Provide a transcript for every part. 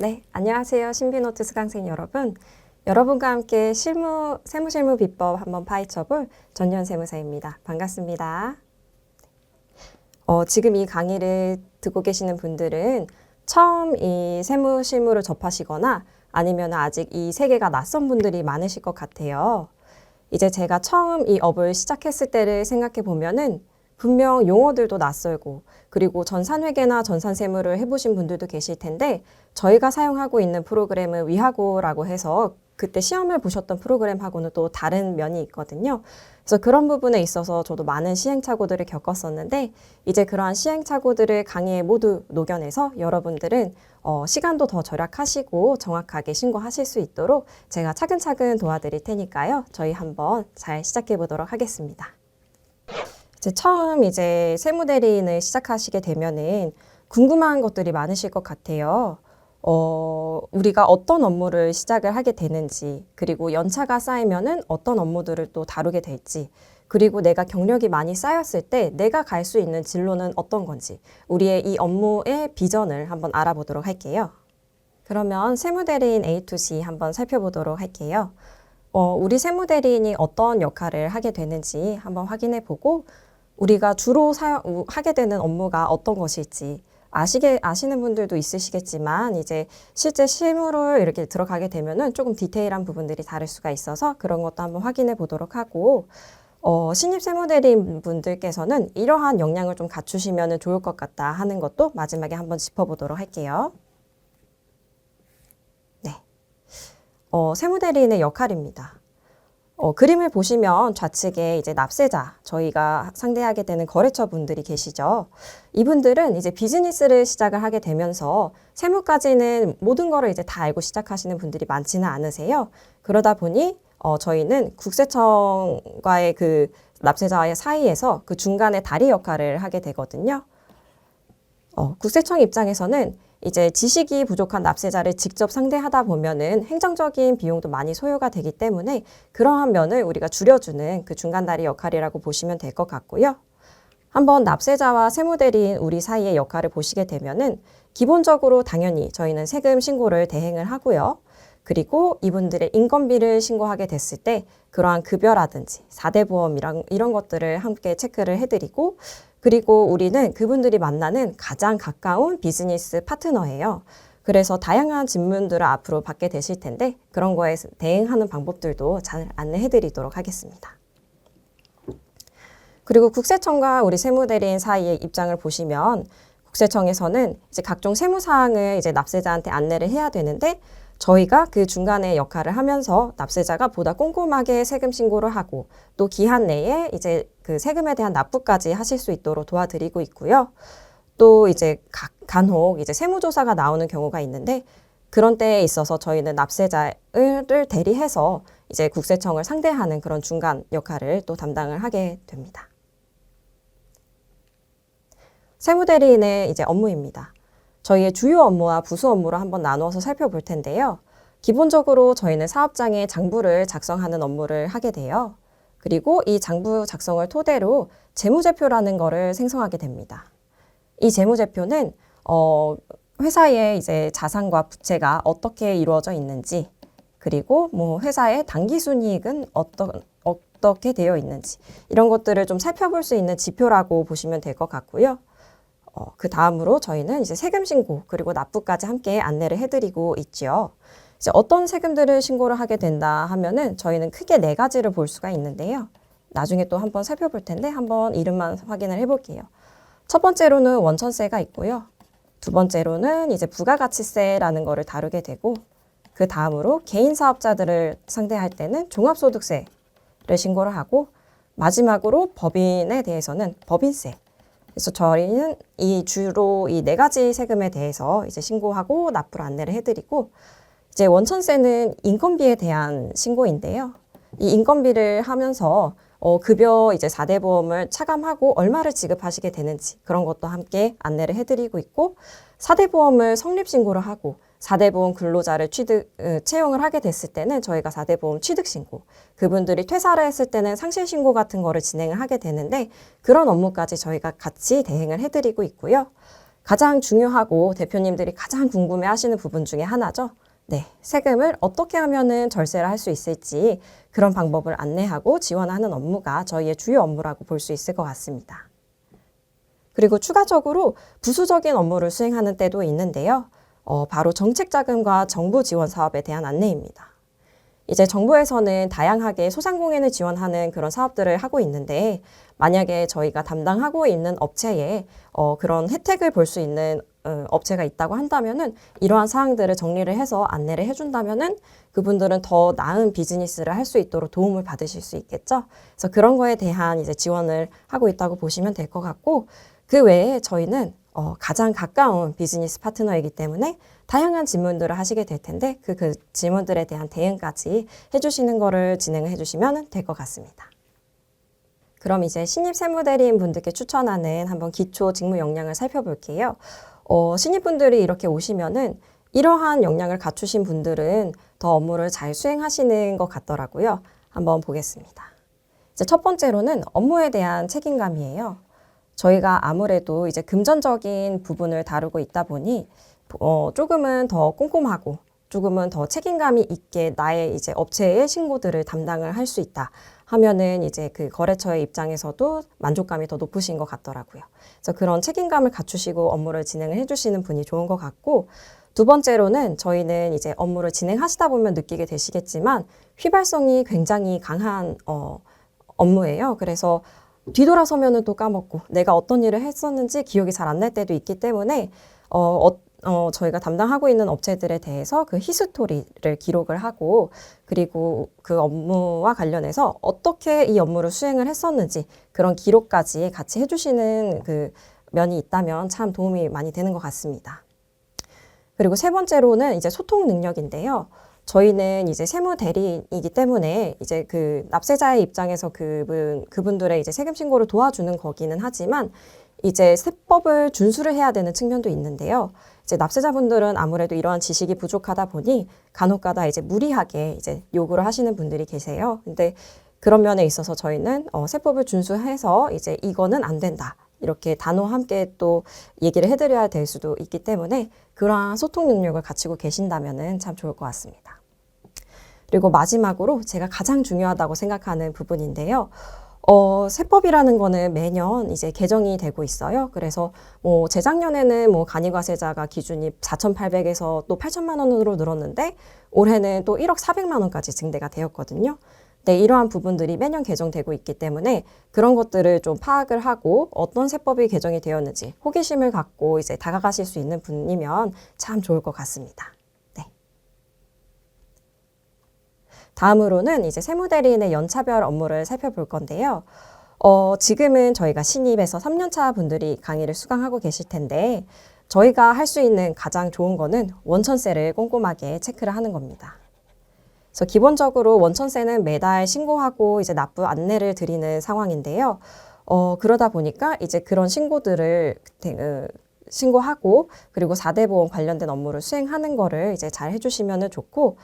네, 안녕하세요. 신비노트 수강생 여러분. 여러분과 함께 세무실무 비법 한번 파헤쳐볼 전현세무사입니다. 반갑습니다. 지금 이 강의를 듣고 계시는 분들은 처음 이 세무실무를 접하시거나 아니면 아직 이 세계가 낯선 분들이 많으실 것 같아요. 이제 제가 처음 이 업을 시작했을 때를 생각해 보면은 분명 용어들도 낯설고 그리고 전산회계나 전산세무를 해보신 분들도 계실 텐데 저희가 사용하고 있는 프로그램은 위하고라고 해서 그때 시험을 보셨던 프로그램하고는 또 다른 면이 있거든요. 그래서 그런 부분에 있어서 저도 많은 시행착오들을 겪었었는데 이제 그러한 시행착오들을 강의에 모두 녹여내서 여러분들은 시간도 더 절약하시고 정확하게 신고하실 수 있도록 제가 차근차근 도와드릴 테니까요. 저희 한번 잘 시작해 보도록 하겠습니다. 처음 이제 세무대리인을 시작하시게 되면은 궁금한 것들이 많으실 것 같아요. 우리가 어떤 업무를 시작을 하게 되는지, 그리고 연차가 쌓이면은 어떤 업무들을 또 다루게 될지, 그리고 내가 경력이 많이 쌓였을 때 내가 갈 수 있는 진로는 어떤 건지, 우리의 이 업무의 비전을 한번 알아보도록 할게요. 그러면 세무대리인 A to C 한번 살펴보도록 할게요. 우리 세무대리인이 어떤 역할을 하게 되는지 한번 확인해 보고, 우리가 주로 하게 되는 업무가 어떤 것일지 아시는 분들도 있으시겠지만 이제 실제 실무를 이렇게 들어가게 되면은 조금 디테일한 부분들이 다를 수가 있어서 그런 것도 한번 확인해 보도록 하고 신입 세무대리인 분들께서는 이러한 역량을 좀 갖추시면 좋을 것 같다 하는 것도 마지막에 한번 짚어보도록 할게요. 네, 세무대리인의 역할입니다. 그림을 보시면 좌측에 이제 납세자, 저희가 상대하게 되는 거래처 분들이 계시죠. 이분들은 이제 비즈니스를 시작을 하게 되면서 세무까지는 모든 거를 이제 다 알고 시작하시는 분들이 많지는 않으세요. 그러다 보니 저희는 국세청과의 그 납세자와의 사이에서 그 중간에 다리 역할을 하게 되거든요. 국세청 입장에서는 이제 지식이 부족한 납세자를 직접 상대하다 보면은 행정적인 비용도 많이 소요가 되기 때문에 그러한 면을 우리가 줄여주는 그 중간다리 역할이라고 보시면 될 것 같고요. 한번 납세자와 세무대리인 우리 사이의 역할을 보시게 되면은 기본적으로 당연히 저희는 세금 신고를 대행을 하고요. 그리고 이분들의 인건비를 신고하게 됐을 때 그러한 급여라든지 4대 보험 이런 것들을 함께 체크를 해드리고 그리고 우리는 그분들이 만나는 가장 가까운 비즈니스 파트너예요. 그래서 다양한 질문들을 앞으로 받게 되실 텐데 그런 거에 대응하는 방법들도 잘 안내해 드리도록 하겠습니다. 그리고 국세청과 우리 세무대리인 사이의 입장을 보시면 국세청에서는 이제 각종 세무사항을 이제 납세자한테 안내를 해야 되는데 저희가 그 중간에 역할을 하면서 납세자가 보다 꼼꼼하게 세금 신고를 하고 또 기한 내에 이제 그 세금에 대한 납부까지 하실 수 있도록 도와드리고 있고요. 또 이제 간혹 이제 세무조사가 나오는 경우가 있는데 그런 때에 있어서 저희는 납세자를 대리해서 이제 국세청을 상대하는 그런 중간 역할을 또 담당을 하게 됩니다. 세무대리인의 이제 업무입니다. 저희의 주요 업무와 부수 업무를 한번 나누어서 살펴볼 텐데요. 기본적으로 저희는 사업장에 장부를 작성하는 업무를 하게 돼요. 그리고 이 장부 작성을 토대로 재무제표라는 거를 생성하게 됩니다. 이 재무제표는 회사의 이제 자산과 부채가 어떻게 이루어져 있는지, 그리고 뭐 회사의 당기순이익은 어떻게 되어 있는지 이런 것들을 좀 살펴볼 수 있는 지표라고 보시면 될 것 같고요. 그 다음으로 저희는 이제 세금 신고 그리고 납부까지 함께 안내를 해드리고 있죠. 이제 어떤 세금들을 신고를 하게 된다 하면은 저희는 크게 4가지를 볼 수가 있는데요. 나중에 또 한번 살펴볼 텐데 한번 이름만 확인을 해볼게요. 첫 번째로는 원천세가 있고요. 두 번째로는 이제 부가가치세라는 거를 다루게 되고 그 다음으로 개인 사업자들을 상대할 때는 종합소득세를 신고를 하고 마지막으로 법인에 대해서는 법인세. 그래서 저희는 주로 이 4가지 세금에 대해서 이제 신고하고 납부를 안내를 해드리고 이제 원천세는 인건비에 대한 신고인데요. 이 인건비를 하면서 급여 이제 4대 보험을 차감하고 얼마를 지급하시게 되는지 그런 것도 함께 안내를 해드리고 있고 4대 보험을 성립 신고를 하고 4대 보험 근로자를 채용을 하게 됐을 때는 저희가 4대 보험 취득 신고, 그분들이 퇴사를 했을 때는 상실 신고 같은 거를 진행을 하게 되는데 그런 업무까지 저희가 같이 대행을 해드리고 있고요. 가장 중요하고 대표님들이 가장 궁금해 하시는 부분 중에 하나죠. 네, 세금을 어떻게 하면은 절세를 할 수 있을지 그런 방법을 안내하고 지원하는 업무가 저희의 주요 업무라고 볼 수 있을 것 같습니다. 그리고 추가적으로 부수적인 업무를 수행하는 때도 있는데요. 바로 정책자금과 정부 지원 사업에 대한 안내입니다. 이제 정부에서는 다양하게 소상공인을 지원하는 그런 사업들을 하고 있는데 만약에 저희가 담당하고 있는 업체에 그런 혜택을 볼 수 있는 업체가 있다고 한다면은 이러한 사항들을 정리를 해서 안내를 해준다면은 그분들은 더 나은 비즈니스를 할 수 있도록 도움을 받으실 수 있겠죠. 그래서 그런 거에 대한 이제 지원을 하고 있다고 보시면 될 것 같고 그 외에 저희는 가장 가까운 비즈니스 파트너이기 때문에 다양한 질문들을 하시게 될 텐데 그 질문들에 대한 대응까지 해주시는 거를 진행해 주시면 될 것 같습니다. 그럼 이제 신입 세무대리인 분들께 추천하는 한번 기초 직무 역량을 살펴볼게요. 신입분들이 이렇게 오시면은 이러한 역량을 갖추신 분들은 더 업무를 잘 수행하시는 것 같더라고요. 한번 보겠습니다. 이제 첫 번째로는 업무에 대한 책임감이에요. 저희가 아무래도 이제 금전적인 부분을 다루고 있다 보니 조금은 더 꼼꼼하고 조금은 더 책임감이 있게 나의 이제 업체의 신고들을 담당을 할 수 있다 하면은 이제 그 거래처의 입장에서도 만족감이 더 높으신 것 같더라고요. 그래서 그런 책임감을 갖추시고 업무를 진행을 해주시는 분이 좋은 것 같고 두 번째로는 저희는 이제 업무를 진행하시다 보면 느끼게 되시겠지만 휘발성이 굉장히 강한 업무예요. 그래서 뒤돌아서면은 또 까먹고 내가 어떤 일을 했었는지 기억이 잘 안 날 때도 있기 때문에 저희가 담당하고 있는 업체들에 대해서 그 히스토리를 기록을 하고 그리고 그 업무와 관련해서 어떻게 이 업무를 수행을 했었는지 그런 기록까지 같이 해주시는 그 면이 있다면 참 도움이 많이 되는 것 같습니다. 그리고 세 번째로는 이제 소통 능력인데요. 저희는 이제 세무 대리이기 때문에 이제 그 납세자의 입장에서 그분들의 이제 세금 신고를 도와주는 거기는 하지만 이제 세법을 준수를 해야 되는 측면도 있는데요. 이제 납세자분들은 아무래도 이러한 지식이 부족하다 보니 간혹가다 이제 무리하게 이제 요구를 하시는 분들이 계세요. 근데 그런 면에 있어서 저희는 세법을 준수해서 이제 이거는 안 된다. 이렇게 단호와 함께 또 얘기를 해드려야 될 수도 있기 때문에 그러한 소통 능력을 갖추고 계신다면은 참 좋을 것 같습니다. 그리고 마지막으로 제가 가장 중요하다고 생각하는 부분인데요. 세법이라는 거는 매년 이제 개정이 되고 있어요. 그래서 뭐 재작년에는 뭐 간이과세자가 기준이 4,800에서 또 8천만 원으로 늘었는데 올해는 또 1억 4백만 원까지 증대가 되었거든요. 네, 이러한 부분들이 매년 개정되고 있기 때문에 그런 것들을 좀 파악을 하고 어떤 세법이 개정이 되었는지 호기심을 갖고 이제 다가가실 수 있는 분이면 참 좋을 것 같습니다. 네. 다음으로는 이제 세무대리인의 연차별 업무를 살펴볼 건데요. 지금은 저희가 신입에서 3년차 분들이 강의를 수강하고 계실 텐데 저희가 할 수 있는 가장 좋은 거는 원천세를 꼼꼼하게 체크를 하는 겁니다. 그래서 기본적으로 원천세는 매달 신고하고 이제 납부 안내를 드리는 상황인데요. 그러다 보니까 이제 그런 신고들을 신고하고 그리고 4대 보험 관련된 업무를 수행하는 거를 이제 잘 해주시면 좋고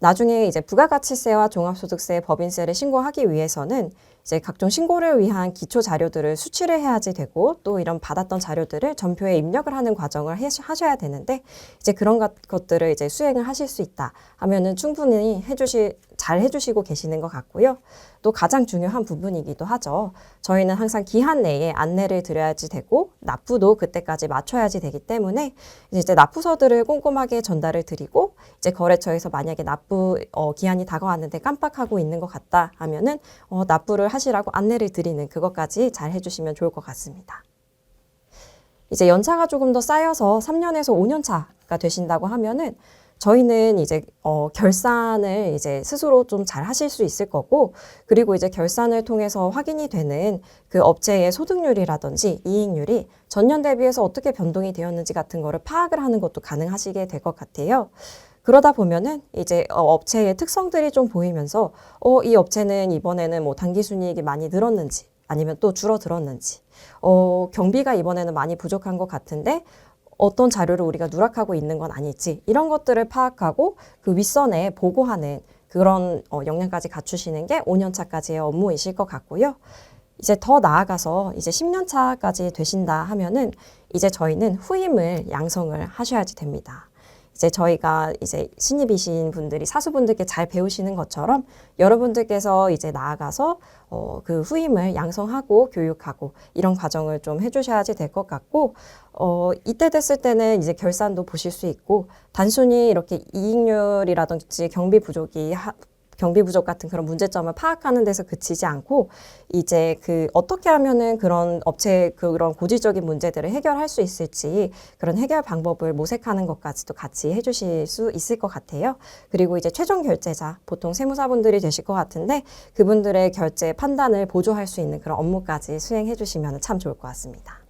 나중에 이제 부가가치세와 종합소득세, 법인세를 신고하기 위해서는 이제 각종 신고를 위한 기초 자료들을 수취를 해야지 되고 또 이런 받았던 자료들을 전표에 입력을 하는 과정을 하셔야 되는데 이제 그런 것들을 이제 수행을 하실 수 있다 하면은 충분히 잘 해주시고 계시는 것 같고요. 또 가장 중요한 부분이기도 하죠. 저희는 항상 기한 내에 안내를 드려야지 되고 납부도 그때까지 맞춰야지 되기 때문에 이제 납부서들을 꼼꼼하게 전달을 드리고 이제 거래처에서 만약에 납부 기한이 다가왔는데 깜빡하고 있는 것 같다 하면은 납부를 하시라고 안내를 드리는 그것까지 잘 해주시면 좋을 것 같습니다. 이제 연차가 조금 더 쌓여서 3년에서 5년 차가 되신다고 하면은 저희는 이제 결산을 이제 스스로 좀 잘 하실 수 있을 거고 그리고 이제 결산을 통해서 확인이 되는 그 업체의 소득률이라든지 이익률이 전년 대비해서 어떻게 변동이 되었는지 같은 거를 파악을 하는 것도 가능하시게 될 것 같아요. 그러다 보면은 이제 업체의 특성들이 좀 보이면서 이 업체는 이번에는 뭐 당기순이익이 많이 늘었는지 아니면 또 줄어들었는지 경비가 이번에는 많이 부족한 것 같은데 어떤 자료를 우리가 누락하고 있는 건 아닐지 이런 것들을 파악하고 그 윗선에 보고하는 그런 역량까지 갖추시는 게 5년 차까지의 업무이실 것 같고요. 이제 더 나아가서 이제 10년 차까지 되신다 하면은 이제 저희는 후임을 양성을 하셔야지 됩니다. 이제 저희가 이제 신입이신 분들이 사수분들께 잘 배우시는 것처럼 여러분들께서 이제 나아가서 그 후임을 양성하고 교육하고 이런 과정을 좀 해주셔야지 될 것 같고, 이때 됐을 때는 이제 결산도 보실 수 있고, 단순히 이렇게 이익률이라든지 경비 부족 같은 그런 문제점을 파악하는 데서 그치지 않고, 이제 어떻게 하면은 그런 업체의 그런 고질적인 문제들을 해결할 수 있을지 그런 해결 방법을 모색하는 것까지도 같이 해주실 수 있을 것 같아요. 그리고 이제 최종 결제자, 보통 세무사분들이 되실 것 같은데 그분들의 결제 판단을 보조할 수 있는 그런 업무까지 수행해 주시면 참 좋을 것 같습니다.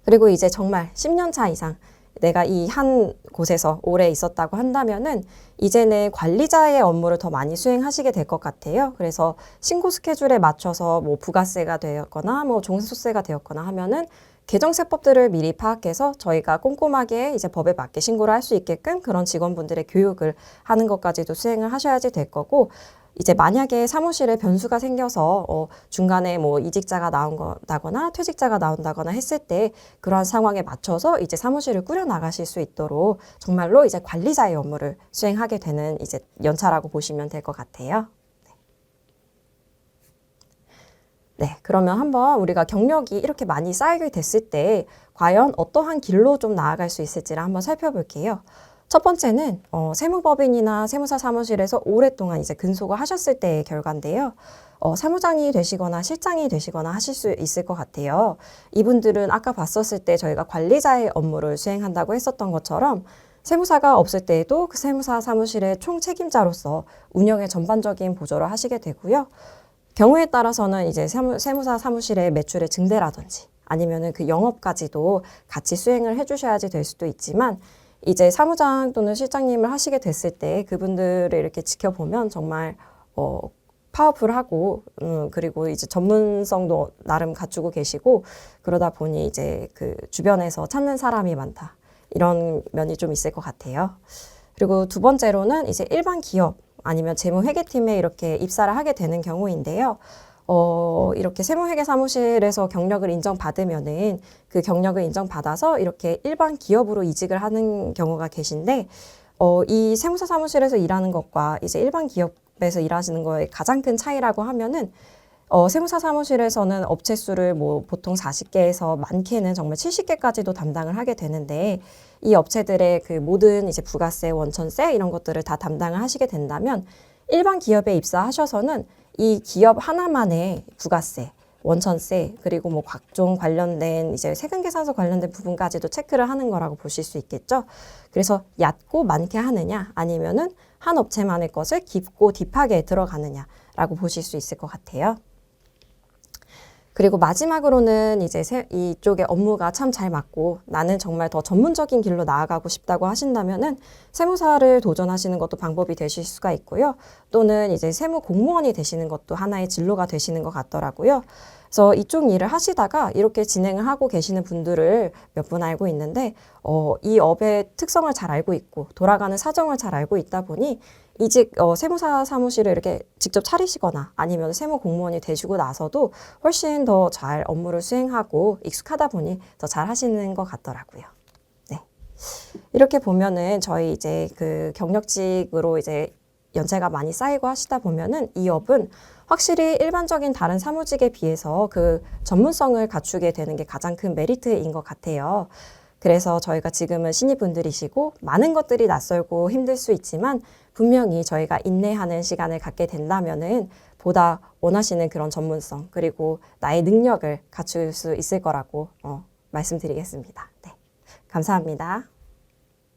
그리고 이제 정말 10년 차 이상 내가 이 한 곳에서 오래 있었다고 한다면은 이제는 관리자의 업무를 더 많이 수행하시게 될 것 같아요. 그래서 신고 스케줄에 맞춰서 뭐 부가세가 되었거나 뭐 종소세가 되었거나 하면은 개정세법들을 미리 파악해서 저희가 꼼꼼하게 이제 법에 맞게 신고를 할 수 있게끔 그런 직원분들의 교육을 하는 것까지도 수행을 하셔야지 될 거고, 이제 만약에 사무실에 변수가 생겨서 중간에 뭐 이직자가 나온다거나 퇴직자가 나온다거나 했을 때 그러한 상황에 맞춰서 이제 사무실을 꾸려 나가실 수 있도록 정말로 이제 관리자의 업무를 수행하게 되는 이제 연차라고 보시면 될 것 같아요. 네, 그러면 한번 우리가 경력이 이렇게 많이 쌓이게 됐을 때 과연 어떠한 길로 좀 나아갈 수 있을지를 한번 살펴볼게요. 첫 번째는 세무법인이나 세무사 사무실에서 오랫동안 이제 근속을 하셨을 때의 결과인데요. 사무장이 되시거나 실장이 되시거나 하실 수 있을 것 같아요. 이분들은 아까 봤었을 때 저희가 관리자의 업무를 수행한다고 했었던 것처럼 세무사가 없을 때에도 그 세무사 사무실의 총책임자로서 운영의 전반적인 보조를 하시게 되고요. 경우에 따라서는 이제 세무사 사무실의 매출의 증대라든지 아니면은 그 영업까지도 같이 수행을 해주셔야지 될 수도 있지만, 이제 사무장 또는 실장님을 하시게 됐을 때 그분들을 이렇게 지켜보면 정말 파워풀하고 그리고 이제 전문성도 나름 갖추고 계시고, 그러다 보니 이제 그 주변에서 찾는 사람이 많다, 이런 면이 좀 있을 것 같아요. 그리고 두 번째로는 이제 일반 기업 아니면 재무회계팀에 이렇게 입사를 하게 되는 경우인데요. 이렇게 세무회계 사무실에서 경력을 인정받으면은 그 경력을 인정받아서 이렇게 일반 기업으로 이직을 하는 경우가 계신데, 이 세무사 사무실에서 일하는 것과 이제 일반 기업에서 일하시는 거의 가장 큰 차이라고 하면은, 세무사 사무실에서는 업체 수를 뭐 보통 40개에서 많게는 정말 70개까지도 담당을 하게 되는데, 이 업체들의 그 모든 이제 부가세, 원천세 이런 것들을 다 담당을 하시게 된다면, 일반 기업에 입사하셔서는 이 기업 하나만의 부가세, 원천세, 그리고 뭐 각종 관련된 이제 세금계산서 관련된 부분까지도 체크를 하는 거라고 보실 수 있겠죠. 그래서 얕고 많게 하느냐, 아니면은 한 업체만의 것을 깊고 딥하게 들어가느냐라고 보실 수 있을 것 같아요. 그리고 마지막으로는 이제 이쪽의 업무가 참 잘 맞고 나는 정말 더 전문적인 길로 나아가고 싶다고 하신다면은 세무사를 도전하시는 것도 방법이 되실 수가 있고요. 또는 이제 세무 공무원이 되시는 것도 하나의 진로가 되시는 것 같더라고요. 그래서 이쪽 일을 하시다가 이렇게 진행을 하고 계시는 분들을 몇 분 알고 있는데, 이 업의 특성을 잘 알고 있고 돌아가는 사정을 잘 알고 있다 보니 세무사 사무실을 이렇게 직접 차리시거나 아니면 세무 공무원이 되시고 나서도 훨씬 더 잘 업무를 수행하고 익숙하다 보니 더 잘 하시는 것 같더라고요. 네. 이렇게 보면은 저희 이제 그 경력직으로 이제 연차가 많이 쌓이고 하시다 보면은 이 업은 확실히 일반적인 다른 사무직에 비해서 그 전문성을 갖추게 되는 게 가장 큰 메리트인 것 같아요. 그래서 저희가 지금은 신입분들이시고 많은 것들이 낯설고 힘들 수 있지만 분명히 저희가 인내하는 시간을 갖게 된다면은 보다 원하시는 그런 전문성 그리고 나의 능력을 갖출 수 있을 거라고 말씀드리겠습니다. 네, 감사합니다.